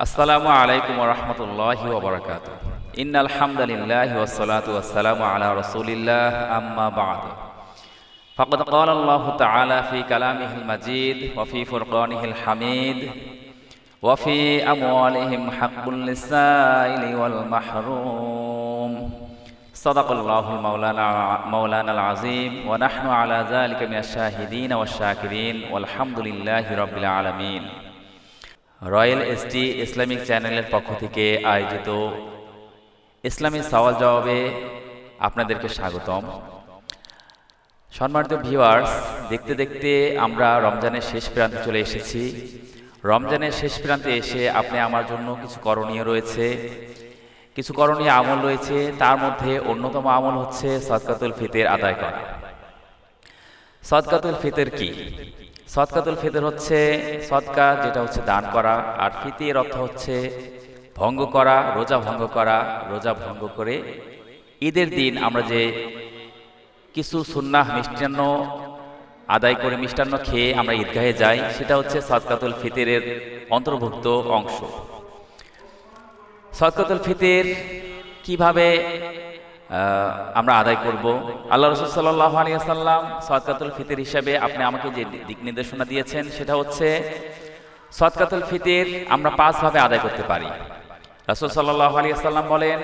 আসসালামু আলাইকুম ওয়া রাহমাতুল্লাহি ওয়া বারাকাতুহু। ইন্নাল হামদালিল্লাহি ওয়াস সালাতু ওয়াস সালামু আলা রাসূলিল্লাহ আম্মা বা'দ। ফাকাদ ক্বালা আল্লাহু তাআলা ফি কালামিহিল মাজিদ ওয়া ফি ফুরকানিহিল হামিদ ওয়া ফি আমওয়ালিহিম হাক্কুল লিসাইলি ওয়াল মাহরুম। সাদাকাল্লাহুল মাওলানাল আযীম ওয়া নাহনু আলা যালিকা মিনাশ শাহিদিন ওয়াশ শাকিরিন ওয়াল হামদুলিল্লাহি রাব্বিল আলামিন। রয়্যাল এসটি ইসলামিক চ্যানেলের পক্ষ থেকে আয়োজিত ইসলামী সওয়াল জবাবে আপনাদেরকে স্বাগতম। সম্মানিত ভিউয়ার্স, দেখতে দেখতে আমরা রমজানের শেষ প্রান্তে চলে এসেছি। রমজানের শেষ প্রান্তে এসে আপনি আমার জন্য কিছু করণীয় রয়েছে, কিছু করণীয় আমল রয়েছে। তার মধ্যে অন্যতম আমল হচ্ছে সদকাতুল ফিতর আদায় করা। সদকাতুল ফিতর কি? সদকাতুল ফিতর হচ্ছে সদকা, যেটা হচ্ছে দান করা। আর ফিতর অর্থ হচ্ছে ভঙ্গ করা, রোজা ভঙ্গ করা। রোজা ভঙ্গ করে ঈদের দিন আমরা যে কিছু সুন্নাহ মিষ্টান্ন আদায় করে, মিষ্টান্ন খেয়ে আমরা ঈদগাহে যাই, সেটা হচ্ছে সদকাতুল ফিতরের অন্তর্ভুক্ত অংশ। সদকাতুল ফিতর কিভাবে আমরা আদায় করব? আল্লাহ রাসূল সাল্লাল্লাহু আলাইহি ওয়াসাল্লাম সদকাতুল ফিতর হিসাবে আপনি আমাকে যে দিক নির্দেশনা দিয়েছেন, সেটা হচ্ছে সদকাতুল ফিতর আমরা 5 ভাবে আদায় করতে পারি। রাসূল সাল্লাল্লাহু আলাইহি ওয়াসাল্লাম বলেন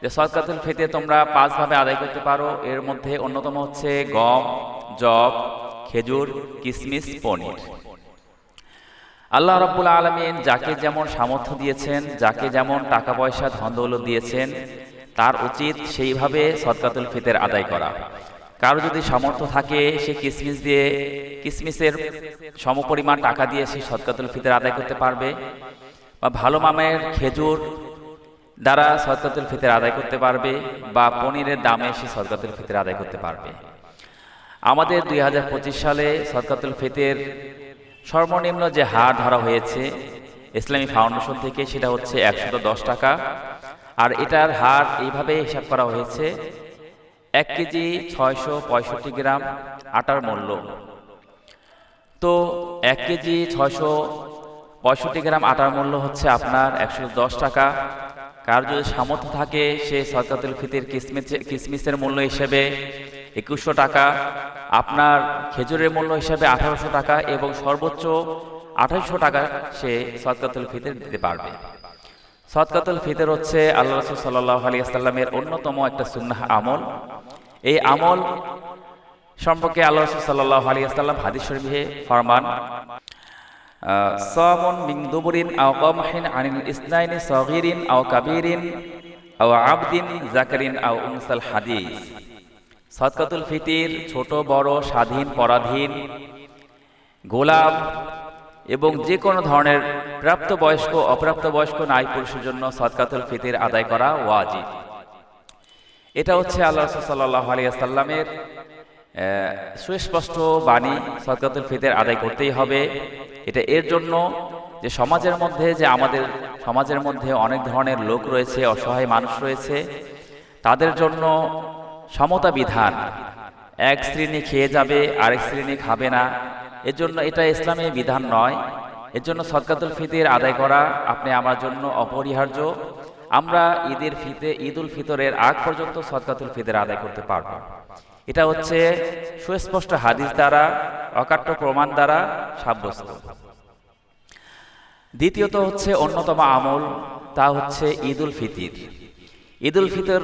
যে সদকাতুল ফিতর তোমরা 5 ভাবে আদায় করতে পারো। এর মধ্যে অন্যতম হচ্ছে গম, যব, খেজুর, কিশমিশ, পনির। আল্লাহ রাব্বুল আলামিন যাকে যেমন সামর্থ্য দিয়েছেন, যাকে যেমন টাকা পয়সা ধন দৌলত দিয়েছেন, তার উচিত সেইভাবে সদকাতুল ফিতর আদায় করা। কারো যদি সামর্থ্য থাকে, সে কিশমিশের সমপরিমাণ টাকা দিয়ে সে সদকাতুল ফিতর আদায় করতে পারবে, বা ভালো মানের খেজুর দ্বারা সদকাতুল ফিতর আদায় করতে পারবে, বা পনিরের দামে সে সদকাতুল ফিতর আদায় করতে পারবে। আমাদের 2025 সালে সদকাতুল ফিতর সর্বনিম্ন যে হার ধরা হয়েছে ইসলামী ফাউন্ডেশন থেকে, সেটা হচ্ছে 110 টাকা। আর এটার হার এইভাবে হিসাব করা হয়েছে: 1 কেজি 665 গ্রাম আটার মূল্য। তো 1 কেজি 665 গ্রাম আটার মূল্য হচ্ছে আপনার 110 টাকা। কার যদি সামর্থ্য থাকে, সে সদকাতুল ফিতর কিশমিশের মূল্য হিসেবে 2100 টাকা, আপনার খেজুরের মূল্য হিসেবে 1800 টাকা এবং সর্বোচ্চ 2800 টাকা সে সদকাতুল ফিতর দিতে পারবে। সদকাতুল ফিতর হচ্ছে আল্লাহ রাসূল সাল্লাল্লাহু আলাইহি ওয়াসাল্লামের অন্যতম একটা সুন্নাহ আমল। এই আমল সম্পর্কে আল্লাহ রাসূল সাল্লাল্লাহু আলাইহি ওয়াসাল্লাম হাদিস শরীফে ফরমান, সামুন মিন দুবুরিন আও কামহিন আনিল ইসনাইনি সাগীরিন আও কাবীরিন আও আবদিন যাকারিন আও উনসাল হাদিস। সদকাতুল ফিতর ছোট বড়, স্বাধীন পরাধীন, গোলাম এবং যে কোনো ধরনের প্রাপ্তবয়স্ক অপ্রাপ্তবয়স্ক নারী পুরুষের জন্য সদকাতুল ফিতর আদায় করা ওয়াজিব। এটা হচ্ছে আল্লাহ রাসূল সাল্লাল্লাহু আলাইহি ওয়াসাল্লামের সুস্পষ্ট বাণী, সদকাতুল ফিতর আদায় করতেই হবে। এটা এর জন্য যে সমাজের মধ্যে অনেক ধরনের লোক রয়েছে, অসহায় মানুষ রয়েছে, তাদের জন্য সমতা বিধান। এক শ্রেণী খেয়ে যাবে, আরেক শ্রেণী খাবে না, এর জন্য এটা ইসলামী বিধান নয়। এর জন্য সদকাতুল ফিতর আদায় করা আপনি আমার জন্য অপরিহার্য। আমরা ঈদুল ফিতরের আগ পর্যন্ত সদকাতুল ফিতর আদায় করতে পারব। এটা হচ্ছে সুস্পষ্ট হাদিস দ্বারা, অকাট্য প্রমাণ দ্বারা সাব্যস্ত। দ্বিতীয়ত হচ্ছে অন্যতম আমল, তা হচ্ছে ঈদুল ফিতর। ঈদুল ফিতর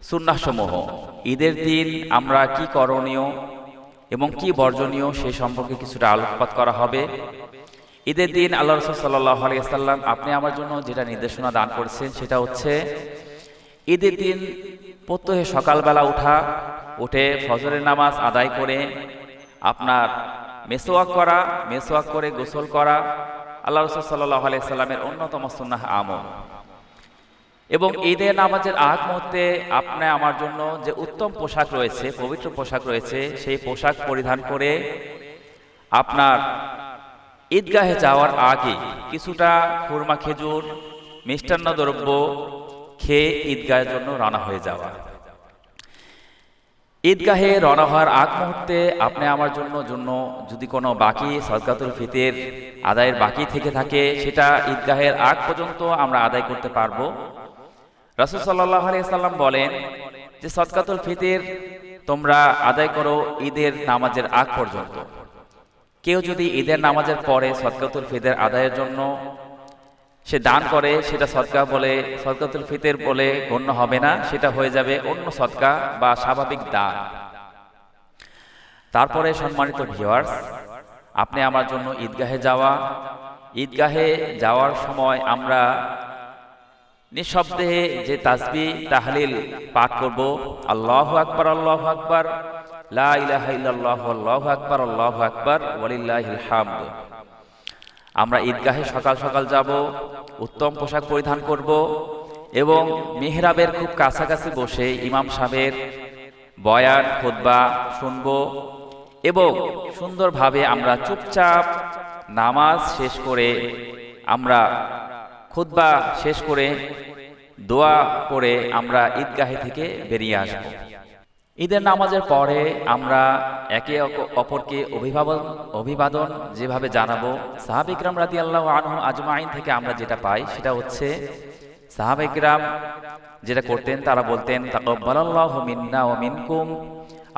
সুন্নাহ সমূহ, ঈদের দিন আমরা কি করণীয় এবং কি বর্জনীয় সে সম্পর্কে কিছুটা আলোকপাত করা হবে। ঈদের দিন আল্লাহ রাসূল সাল্লাল্লাহু আলাইহি ওয়াসাল্লাম আপনি আমার জন্য যেটা নির্দেশনা দান করেছেন, সেটা হচ্ছে ঈদের দিন প্রত্যহে সকালবেলা উঠে ফজরের নামাজ আদায় করে আপনার মেসওয়াক করে গোসল করা আল্লাহ রাসূল সাল্লাল্লাহু আলাইহি ওয়াসাল্লামের অন্যতম সুন্নাহ আমল। এবং ঈদের নামাজের আগ মুহূর্তে আপনি আমার জন্য যে উত্তম পোশাক রয়েছে, পবিত্র পোশাক রয়েছে, সেই পোশাক পরিধান করে আপনার ঈদগাহে যাওয়ার আগে কিছুটা খুরমা, খেজুর, মিষ্টান্ন দ্রব্য খেয়ে ঈদগাহের জন্য রওনা হয়ে যাওয়া। ঈদগাহে রওনা হওয়ার আগ মুহূর্তে আপনি আমার জন্য যদি কোনো বাকি সদকাতুল ফিতর আদায়ের বাকি থেকে থাকে, সেটা ঈদগাহের আগ পর্যন্ত আমরা আদায় করতে পারবো। রাসূল সাল্লাল্লাহু আলাইহি সাল্লাম বলেন যে সদকাতুল ফিতর তোমরা আদায় করো ঈদের নামাজের আগ পর্যন্ত। কেউ যদি ঈদের নামাজের পরে সদকাতুল ফিতর আদায়ের জন্য সে দান করে, সেটা সদকা বলে, সদকাতুল ফিতর বলে গণ্য হবে না, সেটা হয়ে যাবে অন্য সদকা বা স্বাভাবিক দান। তারপরে সম্মানিত ভিউয়ার্স, আপনি আমার জন্য ঈদগাহে ঈদগাহে যাওয়ার সময় আমরা নিঃশব্দে যে তাসবিহ তাহলিল পাঠ করব, আল্লাহু আকবার, আল্লাহু আকবার, লা ইলাহা ইল্লাল্লাহু, আল্লাহু আকবার, আল্লাহু আকবার, ওয়ালিল্লাহিল হামদ। আমরা ঈদগাহে সকাল সকাল যাব, উত্তম পোশাক পরিধান করব এবং মিহরাবের খুব কাছাকাছি বসে ইমাম সাহেবের বয়ান খুতবা শুনব এবং সুন্দরভাবে আমরা চুপচাপ নামাজ শেষ করে, আমরা খুতবা শেষ করে দোয়া করে আমরা ঈদগাহে থেকে বেরিয়ে আসব। ঈদের নামাজের পরে আমরা একে অপরকে অভিবাদন যেভাবে জানাবো, সাহাবা ইকরাম রাদিয়াল্লাহু আনহুম আজমাইন থেকে আমরা যেটা পাই সেটা হচ্ছে সাহাবা ইকরাম যেটা করতেন, তারা বলতেন তাকাব্বালাল্লাহু মিন্না ওয়া মিনকুম,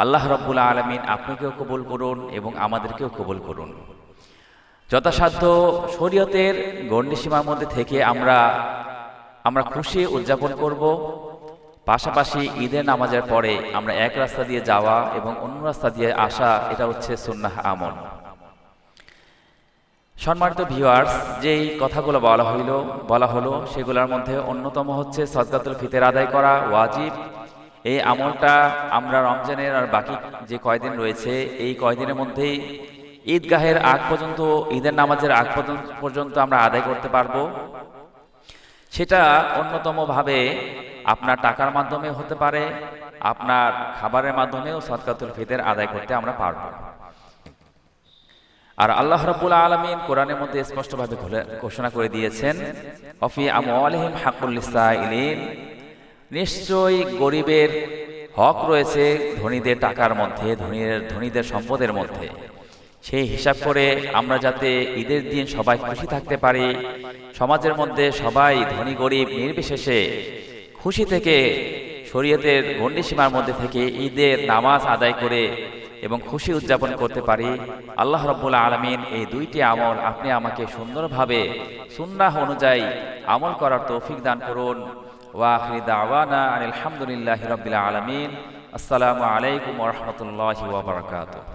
আল্লাহ রাব্বুল আলামিন আপনাকেও কবুল করুন এবং আমাদেরকেও কবুল করুন। যথাসাধ্য শরীয়তের গণ্ডীসীমার মধ্যে থেকে আমরা খুশি উদযাপন করব। পাশাপাশি ঈদের নামাজের পরে আমরা এক রাস্তা দিয়ে যাওয়া এবং অন্য রাস্তা দিয়ে আসা, এটা হচ্ছে সুন্নাহ আমল। সম্মানিত ভিউয়ার্স, যেই কথাগুলো বলা হলো সেগুলোর মধ্যে অন্যতম হচ্ছে সদকাতুল ফিতর আদায় করা ওয়াজিব। এই আমলটা আমরা রমজানের আর বাকি যে কয়দিন রয়েছে এই কয়দিনের মধ্যেই ঈদগাহের আগ পর্যন্ত, ঈদের নামাজের আগ পর্যন্ত আমরা আদায় করতে পারবো। সেটা অন্যতমভাবে আপনার টাকার মাধ্যমে হতে পারে, আপনার খাবারের মাধ্যমেও সদকাতুল ফিতর আদায় করতে আমরা পারবো। আর আল্লাহ রাব্বুল আলামিন কোরআনের মধ্যে স্পষ্টভাবে ঘোষণা করে দিয়েছেন, অফি আমওয়ালিহিম হাক্কুল লিসাইলিন, নিশ্চয়ই গরিবের হক রয়েছে ধনীদের টাকার মধ্যে, ধনীদের সম্পদের মধ্যে। সেই হিসাব করে আমরা যাতে ঈদের দিন সবাই খুশি থাকতে পারি, সমাজের মধ্যে সবাই ধনী গরিব নির্বিশেষে খুশি থেকে শরীয়তের গণ্ডীসীমার মধ্যে থেকে ঈদের নামাজ আদায় করে এবং খুশি উদযাপন করতে পারি, আল্লাহ রাব্বুল আলামিন এই দুইটি আমল আপনি আমাকে সুন্দরভাবে সুন্নাহ অনুযায়ী আমল করার তৌফিক দান করুন। ওয়া আখিরি দাওয়ানা আলহামদুলিল্লাহি রাব্বিল আলামিন। আসসালামু আলাইকুম ওয়া রাহমাতুল্লাহি ওয়া বারাকাতুহু।